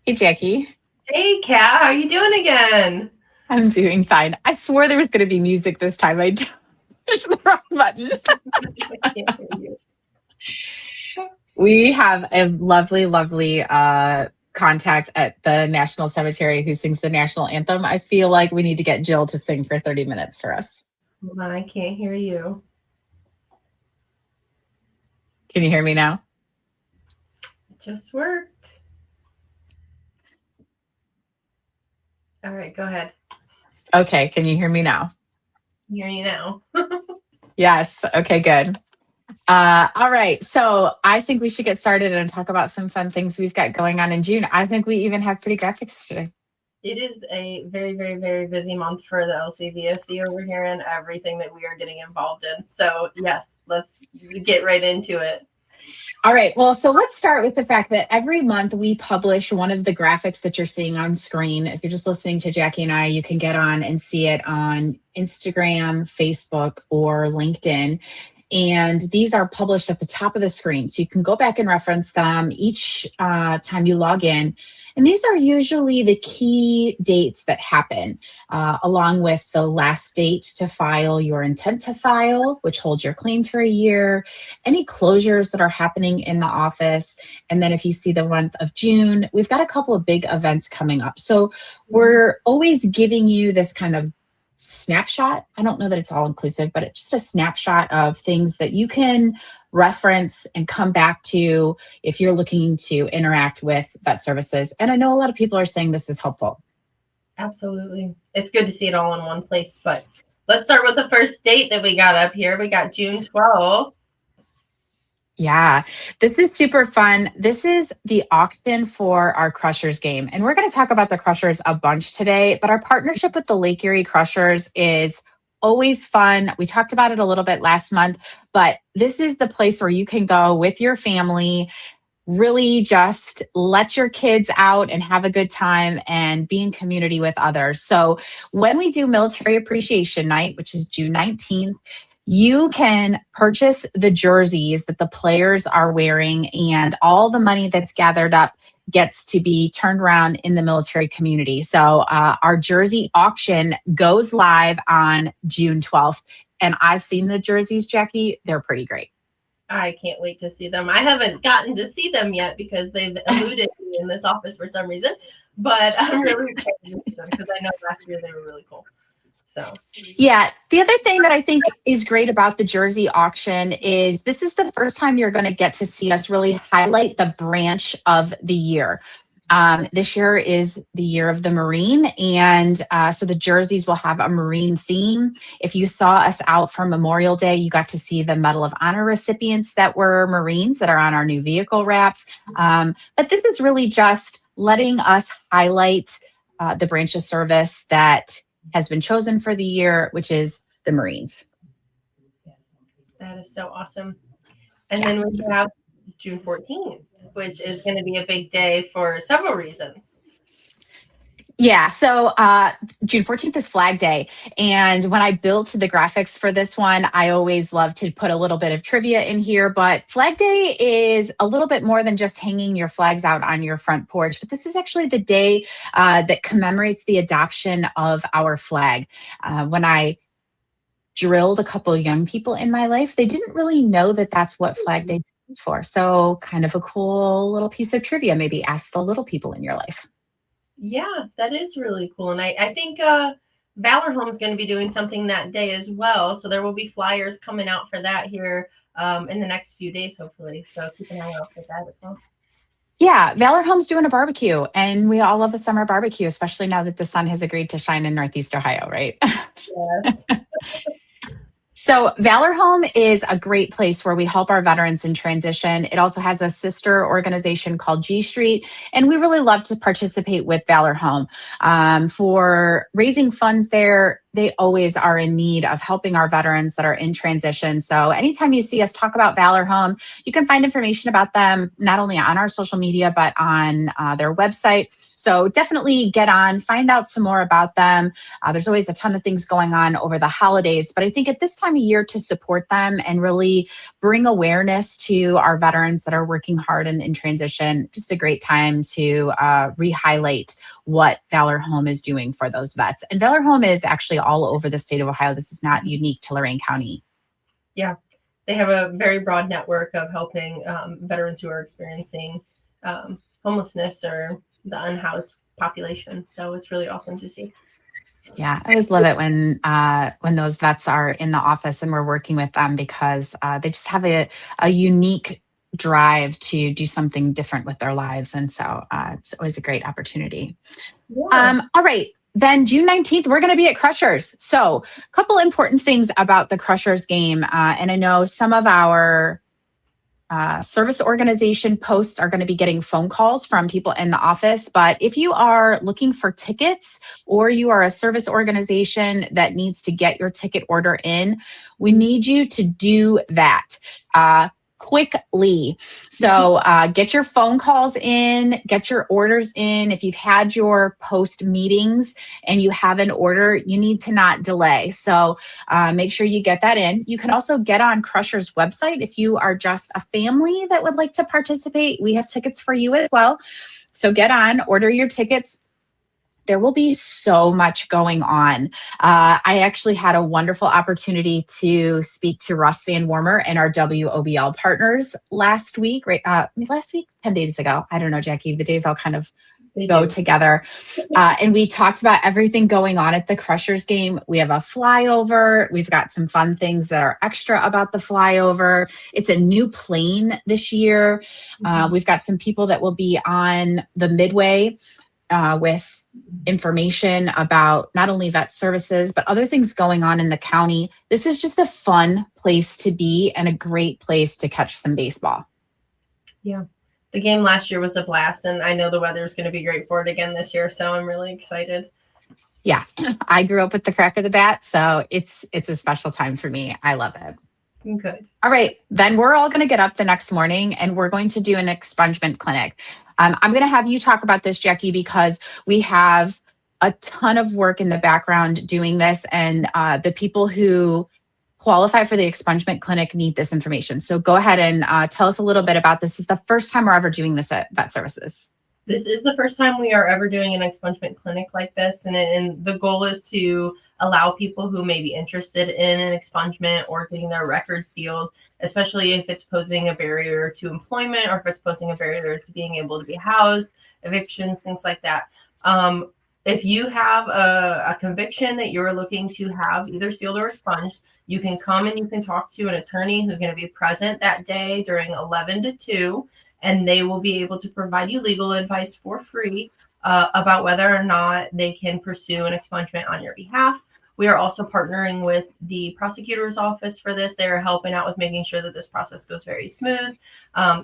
Hey, Jackie. Hey, Kat, how you doing again? I'm doing fine. I swore there was going to be music this time. I pushed the wrong button. I can't hear you. We have a lovely, lovely contact at the National Cemetery who sings the national anthem. I feel like we need to get Jill to sing for 30 minutes for us. Hold on, I can't hear you. Can you hear me now? It just worked. All right, go ahead. Okay. Can you hear me now? I hear you now. Yes. Okay, good. All right. So I think we should get started and talk about some fun things we've got going on in June. I think we even have pretty graphics today. It is a very, very, very busy month for the LCVSC over here and everything that we are getting involved in. So, yes, let's get right into it. All right. Well, so let's start with the fact that every month we publish one of the graphics that you're seeing on screen. If you're just listening to Jackie and I, you can get on and see it on Instagram, Facebook, or LinkedIn. And these are published at the top of the screen. So you can go back and reference them each time you log in. And these are usually the key dates that happen, along with the last date to file your intent to file, which holds your claim for a year, any closures that are happening in the office. And then if you see the month of June, we've got a couple of big events coming up. So we're always giving you this kind of snapshot. I don't know that it's all inclusive, but it's just a snapshot of things that you can reference and come back to if you're looking to interact with vet services. And I know a lot of people are saying this is helpful. Absolutely. It's good to see it all in one place. But let's start with the first date that we got up here. We got June 12th. Yeah, this is super fun. This is the auction for our Crushers game. And we're going to talk about the Crushers a bunch today, but our partnership with the Lake Erie Crushers is always fun. We talked about it a little bit last month, but this is the place where you can go with your family, really just let your kids out and have a good time and be in community with others. So when we do Military Appreciation Night, which is June 19th, you can purchase the jerseys that the players are wearing, and all the money that's gathered up gets to be turned around in the military community. So our jersey auction goes live on June 12th. And I've seen the jerseys, Jackie. They're pretty great. I can't wait to see them. I haven't gotten to see them yet because they've eluded me in this office for some reason, but I'm really excited to see them because I know last year they were really cool. So, yeah, the other thing that I think is great about the jersey auction is this is the first time you're going to get to see us really highlight the branch of the year. This year is the year of the Marine, and so the jerseys will have a Marine theme. If you saw us out for Memorial Day, you got to see the Medal of Honor recipients that were Marines that are on our new vehicle wraps. But this is really just letting us highlight the branch of service that has been chosen for the year, which is the Marines. that is so awesome. And then we have June 14th, which is going to be a big day for several reasons. Yeah, so June 14th is Flag Day. And when I built the graphics for this one, I always love to put a little bit of trivia in here. But Flag Day is a little bit more than just hanging your flags out on your front porch. But this is actually the day that commemorates the adoption of our flag. When I drilled a couple of young people in my life, they didn't really know that that's what Flag Day stands for. So kind of a cool little piece of trivia. Maybe ask the little people in your life. Yeah, that is really cool. And I think Valor Home is going to be doing something that day as well. So there will be flyers coming out for that here in the next few days, hopefully. So keep an eye out for that as well. Yeah, Valor Home's doing a barbecue, and we all love a summer barbecue, especially now that the sun has agreed to shine in Northeast Ohio, right? Yes. So, Valor Home is a great place where we help our veterans in transition. It also has a sister organization called G Street, and we really love to participate with Valor Home for raising funds there. they always are in need of helping our veterans that are in transition. So anytime you see us talk about Valor Home, you can find information about them not only on our social media, but on their website. So definitely get on, find out some more about them. There's always a ton of things going on over the holidays, but I think at this time of year to support them and really bring awareness to our veterans that are working hard and in transition, just a great time to re-highlight what Valor Home is doing for those vets. And Valor Home is actually all over the state of Ohio. This is not unique to Lorain County. Yeah, they have a very broad network of helping veterans who are experiencing homelessness or the unhoused population. So it's really awesome to see. Yeah, I always love it when those vets are in the office and we're working with them, because they just have a unique drive to do something different with their lives. And so it's always a great opportunity. Yeah. All right. Then June 19th, we're going to be at Crushers. So a couple important things about the Crushers game. And I know some of our service organization posts are going to be getting phone calls from people in the office. But if you are looking for tickets, or you are a service organization that needs to get your ticket order in, we need you to do that quickly. So get your phone calls in, get your orders in. If you've had your post meetings and you have an order, you need to not delay. So make sure you get that in. You can also get on Crusher's website if you are just a family that would like to participate. We have tickets for you as well. So get on, order your tickets. There will be so much going on. I actually had a wonderful opportunity to speak to Russ Van Warmer and our WOBL partners last week, 10 days ago. I don't know, Jackie, the days all kind of go together. And we talked about everything going on at the Crushers game. We have a flyover. We've got some fun things that are extra about the flyover. It's a new plane this year. We've got some people that will be on the midway with information about not only vet services, but other things going on in the county. This is just a fun place to be and a great place to catch some baseball. Yeah. The game last year was a blast, and I know the weather is going to be great for it again this year. So I'm really excited. Yeah. I grew up with the crack of the bat, so it's a special time for me. I love it. Good. All right. Then we're all going to get up the next morning and we're going to do an expungement clinic. I'm going to have you talk about this, Jackie, because we have a ton of work in the background doing this, and the people who qualify for the expungement clinic need this information. So go ahead and tell us a little bit about this. This is the first time we're ever doing this at Vet Services. This is the first time we are ever doing an expungement clinic like this. And the goal is to allow people who may be interested in an expungement or getting their records sealed, especially if it's posing a barrier to employment or if it's posing a barrier to being able to be housed, evictions, things like that. If you have a conviction that you're looking to have either sealed or expunged, you can come and you can talk to an attorney who's going to be present that day during 11 to 2, and they will be able to provide you legal advice for free about whether or not they can pursue an expungement on your behalf. We are also partnering with the prosecutor's office for this. They're helping out with making sure that this process goes very smooth.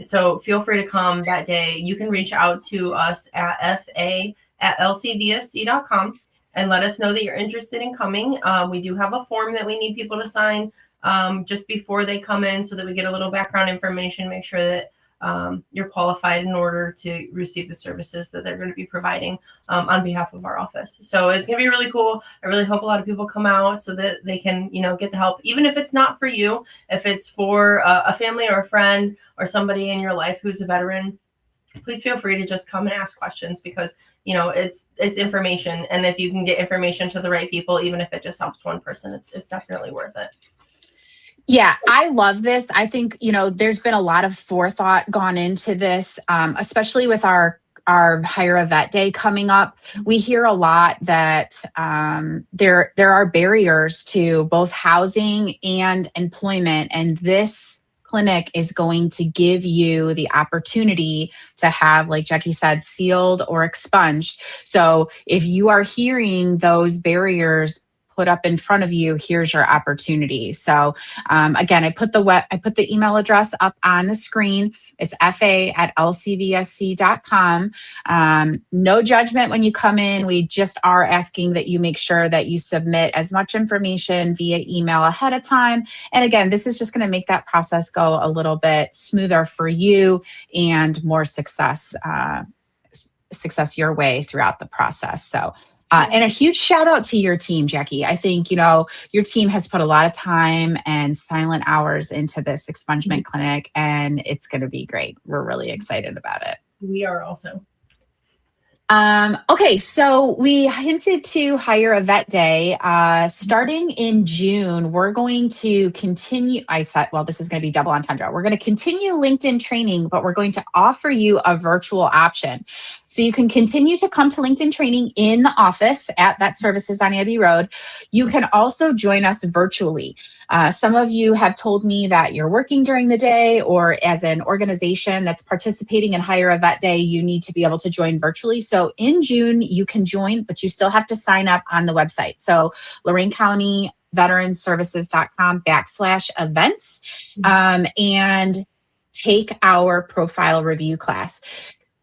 So feel free to come that day. You can reach out to us at fa@lcvsc.com and let us know that you're interested in coming. We do have a form that we need people to sign just before they come in so that we get a little background information, make sure that you're qualified in order to receive the services that they're going to be providing on behalf of our office. So it's going to be really cool. I really hope a lot of people come out so that they can, get the help, even if it's not for you, if it's for a family or a friend or somebody in your life who's a veteran. Please feel free to just come and ask questions because, it's information. And if you can get information to the right people, even if it just helps one person, it's definitely worth it. Yeah, I love this. I think, there's been a lot of forethought gone into this, especially with our Hire a Vet Day coming up. We hear a lot that there are barriers to both housing and employment, and this clinic is going to give you the opportunity to have, like Jackie said, sealed or expunged. So if you are hearing those barriers put up in front of you, here's your opportunity. So again, I put the email address up on the screen. It's fa@lcvsc.com. No judgment when you come in. We just are asking that you make sure that you submit as much information via email ahead of time. And again, this is just going to make that process go a little bit smoother for you and more success your way throughout the process. So, and a huge shout out to your team, Jackie. I think, your team has put a lot of time and silent hours into this expungement clinic, and it's going to be great. We're really excited about it. We are also. Okay, so we hinted to Hire a Vet Day. Starting in June, we're going to continue. This is going to be double entendre. We're going to continue LinkedIn training, but we're going to offer you a virtual option. So you can continue to come to LinkedIn training in the office at Vet Services on Abbey Road. You can also join us virtually. Some of you have told me that you're working during the day, or as an organization that's participating in Hire a Vet Day, you need to be able to join virtually. So in June, you can join, but you still have to sign up on the website. So Lorain County veteranservices.com/events and take our profile review class.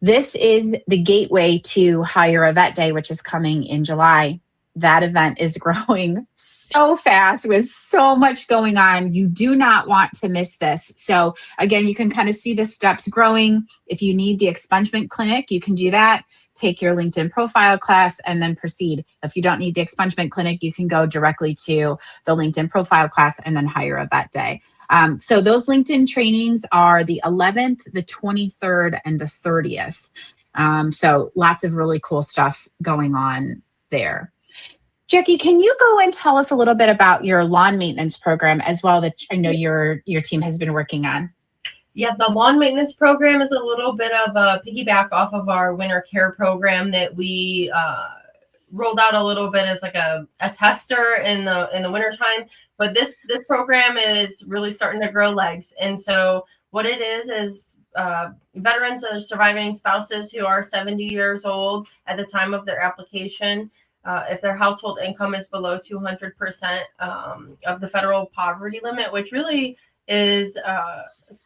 This is the gateway to Hire a Vet Day, which is coming in July. That event is growing so fast. We have so much going on. You do not want to miss this. So again, you can kind of see the steps growing. If you need the expungement clinic, you can do that. Take your LinkedIn profile class and then proceed. If you don't need the expungement clinic, you can go directly to the LinkedIn profile class and then Hire a Vet Day. So those LinkedIn trainings are the 11th, the 23rd, and the 30th. So lots of really cool stuff going on there. Jackie, can you go and tell us a little bit about your lawn maintenance program as well that I know your team has been working on? Yeah, the lawn maintenance program is a little bit of a piggyback off of our winter care program that we rolled out a little bit as like a tester in the wintertime. But this program is really starting to grow legs. And so what it is veterans or surviving spouses who are 70 years old at the time of their application, if their household income is below 200% of the federal poverty limit, which really is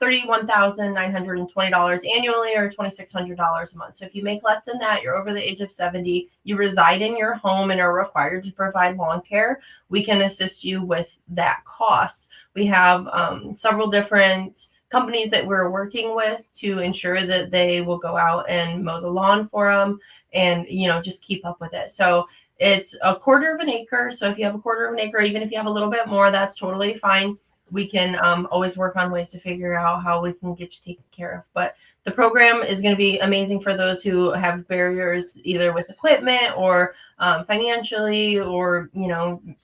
$31,920 annually or $2,600 a month. So if you make less than that, you're over the age of 70, you reside in your home and are required to provide lawn care, we can assist you with that cost. We have several different companies that we're working with to ensure that they will go out and mow the lawn for them and, just keep up with it. So it's a quarter of an acre. So if you have a quarter of an acre, even if you have a little bit more, that's totally fine. We can always work on ways to figure out how we can get you taken care of. But the program is going to be amazing for those who have barriers either with equipment or financially or,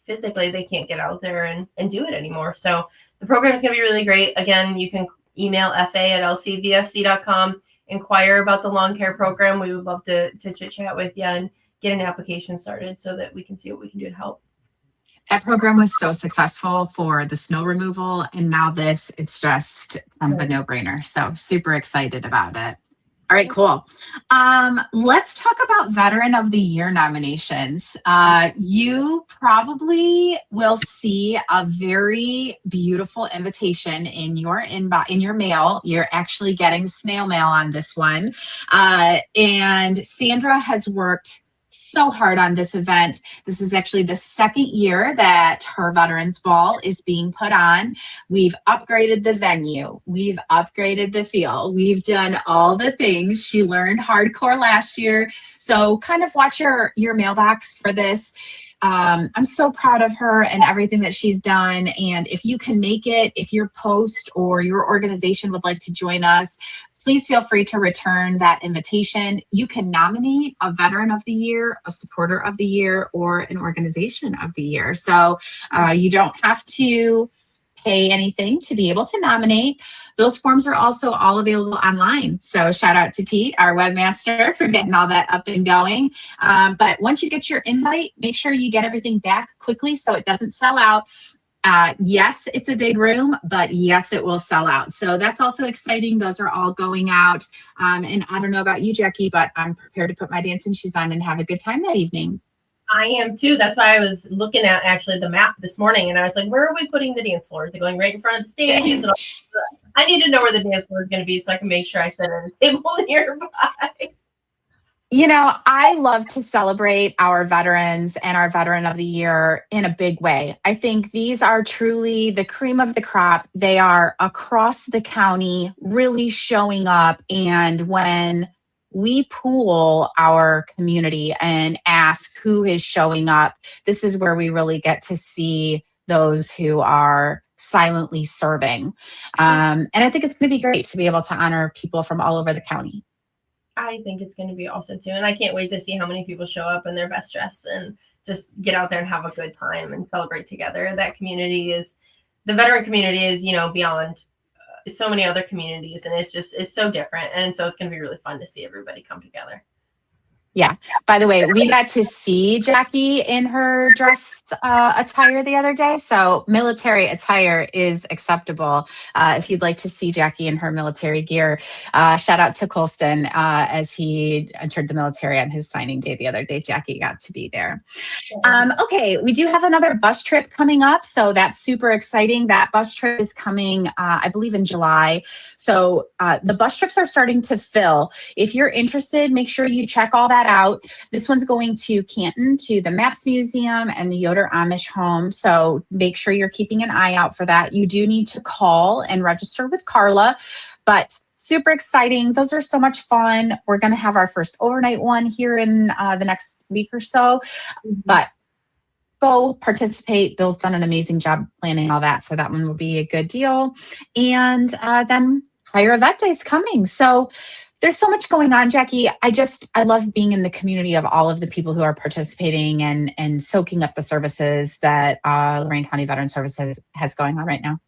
physically they can't get out there and do it anymore. So the program is going to be really great. Again, you can email fa@lcvsc.com, inquire about the lawn care program. We would love to chit chat with you and get an application started so that we can see what we can do to help. That program was so successful for the snow removal, and now it's just a no-brainer. So super excited about it. All right, cool. Let's talk about Veteran of the Year nominations. You probably will see a very beautiful invitation in your inbox, in your mail. You're actually getting snail mail on this one. And Sandra has worked so hard on this event. This is actually the second year that her Veterans Ball is being put on. We've upgraded the venue. We've upgraded the field. We've done all the things. She learned hardcore last year. So kind of watch your mailbox for this. I'm so proud of her and everything that she's done. And if you can make it, if your post or your organization would like to join us, please feel free to return that invitation. You can nominate a Veteran of the Year, a Supporter of the Year, or an Organization of the Year. So you don't have to pay anything to be able to nominate. Those forms are also all available online. So shout out to Pete, our webmaster, for getting all that up and going. But once you get your invite, make sure you get everything back quickly so it doesn't sell out. Yes, it's a big room, but yes, it will sell out. So that's also exciting. Those are all going out. And I don't know about you, Jackie, but I'm prepared to put my dancing shoes on and have a good time that evening. I am too. That's why I was looking at actually the map this morning, and I was like, "Where are we putting the dance floor? Is it going right in front of the stage? Is it I need to know where the dance floor is going to be so I can make sure I set a table nearby." I love to celebrate our veterans and our Veteran of the Year in a big way. I think these are truly the cream of the crop. They are across the county, really showing up. And when we pool our community and ask who is showing up, this is where we really get to see those who are silently serving. And I think it's going to be great to be able to honor people from all over the county. I think it's going to be awesome too. And I can't wait to see how many people show up in their best dress and just get out there and have a good time and celebrate together. That community is, the veteran community is, beyond so many other communities. And it's so different. And so it's going to be really fun to see everybody come together. Yeah. By the way, we got to see Jackie in her dress attire the other day. So military attire is acceptable. If you'd like to see Jackie in her military gear, shout out to Colston as he entered the military on his signing day the other day. Jackie got to be there. Okay, we do have another bus trip coming up. So that's super exciting. That bus trip is coming, I believe, in July. So the bus trips are starting to fill. If you're interested, make sure you check all that out. This one's going to Canton, to the Maps Museum and the Yoder Amish home. So make sure you're keeping an eye out for that. You do need to call and register with Carla, but super exciting. Those are so much fun. We're going to have our first overnight one here in the next week or so, but go participate. Bill's done an amazing job planning all that. So that one will be a good deal. And then Higher Event Day is coming. So there's so much going on, Jackie. I love being in the community of all of the people who are participating and soaking up the services that Lorain County Veteran Services has going on right now.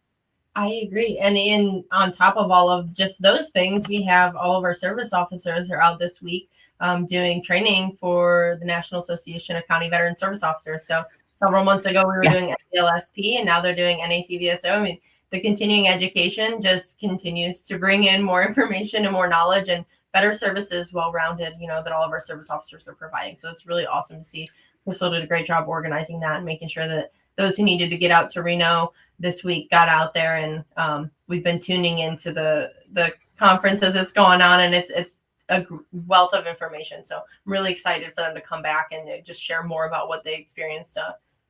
I agree. And on top of all of just those things, we have all of our service officers are out this week doing training for the National Association of County Veteran Service Officers. So several months ago, we were doing LSP, and now they're doing NACVSO. I mean, the continuing education just continues to bring in more information and more knowledge and better services, well-rounded, that all of our service officers are providing. So it's really awesome to see. Crystal did a great job organizing that and making sure that those who needed to get out to Reno this week got out there. And we've been tuning into the conference as it's going on, and it's a wealth of information. So I'm really excited for them to come back and just share more about what they experienced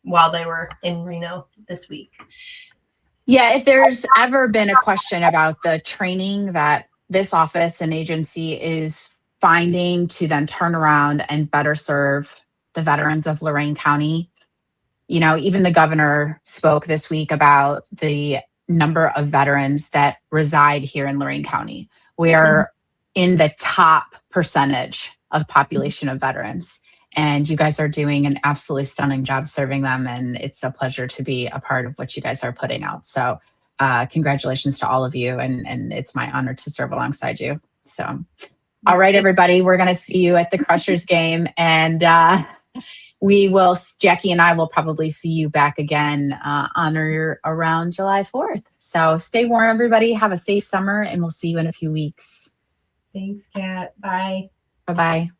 while they were in Reno this week. Yeah, if there's ever been a question about the training that this office and agency is finding to then turn around and better serve the veterans of Lorain County, even the governor spoke this week about the number of veterans that reside here in Lorain County. We are in the top percentage of population of veterans. And you guys are doing an absolutely stunning job serving them. And it's a pleasure to be a part of what you guys are putting out. So congratulations to all of you. And it's my honor to serve alongside you. So, all right, everybody, we're going to see you at the Crushers game. And Jackie and I will probably see you back again on or around July 4th. So stay warm, everybody. Have a safe summer, and we'll see you in a few weeks. Thanks, Kat. Bye. Bye-bye.